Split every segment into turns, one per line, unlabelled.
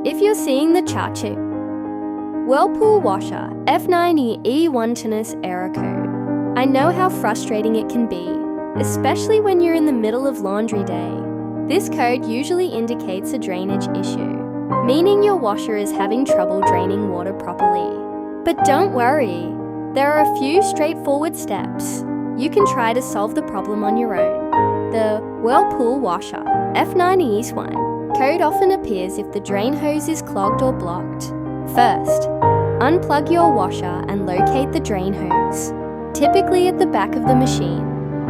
If you're seeing the chart sheet, Whirlpool Washer F9 E1 tinnitus error code. I know how frustrating it can be, especially when you're in the middle of laundry day. This code usually indicates a drainage issue, meaning your washer is having trouble draining water properly. But don't worry, there are a few straightforward steps you can try to solve the problem on your own. The Whirlpool Washer F9 E1 code often appears if the drain hose is clogged or blocked. First, unplug your washer and locate the drain hose, typically at the back of the machine.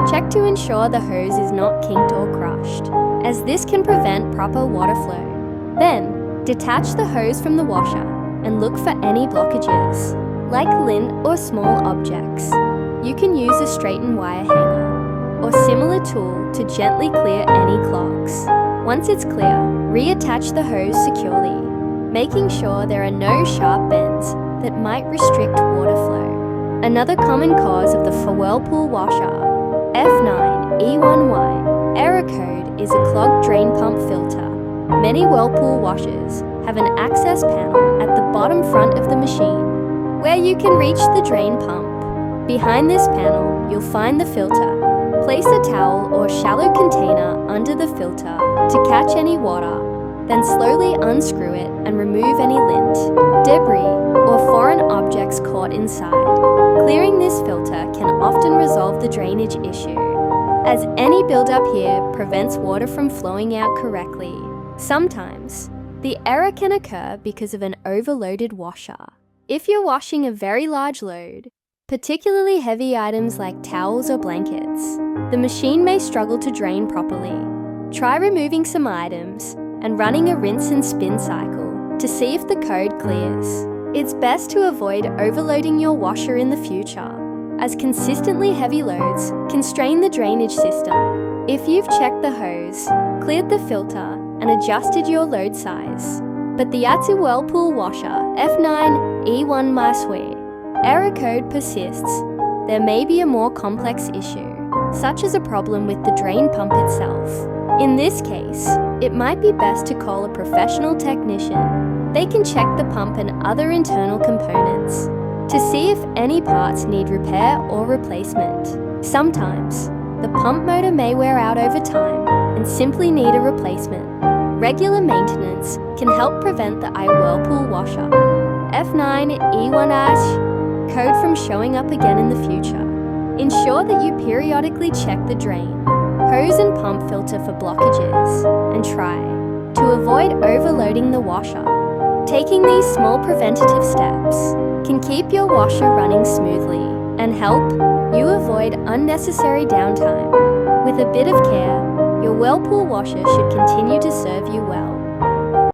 Check to ensure the hose is not kinked or crushed, as this can prevent proper water flow. Then, detach the hose from the washer and look for any blockages, like lint or small objects. You can use a straighten wire hanger or similar tool to gently clear any clogs. Once it's clear, reattach the hose securely, making sure there are no sharp bends that might restrict water flow. Another common cause of the Whirlpool Washer F9 E1Y error code is a clogged drain pump filter. Many Whirlpool washers have an access panel at the bottom front of the machine, where you can reach the drain pump. Behind this panel, you'll find the filter. Place a towel or shallow container under the filter to catch any water, then slowly unscrew it and remove any lint, debris, or foreign objects caught inside. Clearing this filter can often resolve the drainage issue, as any buildup here prevents water from flowing out correctly. Sometimes, the error can occur because of an overloaded washer. If you're washing a very large load, particularly heavy items like towels or blankets, the machine may struggle to drain properly. Try removing some items and running a rinse and spin cycle to see if the code clears. It's best to avoid overloading your washer in the future, as consistently heavy loads can strain the drainage system. If you've checked the hose, cleared the filter, and adjusted your load size, but the Whirlpool Washer F9 E1 Maswe error code persists, there may be a more complex issue, such as a problem with the drain pump itself. In this case, it might be best to call a professional technician. They can check the pump and other internal components to see if any parts need repair or replacement. Sometimes, the pump motor may wear out over time and simply need a replacement. Regular maintenance can help prevent the Whirlpool Washer F9 E1 code from showing up again in the future. Ensure that you periodically check the drain, hose and pump filter for blockages, and try to avoid overloading the washer. Taking these small preventative steps can keep your washer running smoothly and help you avoid unnecessary downtime. With a bit of care, your Whirlpool washer should continue to serve you well.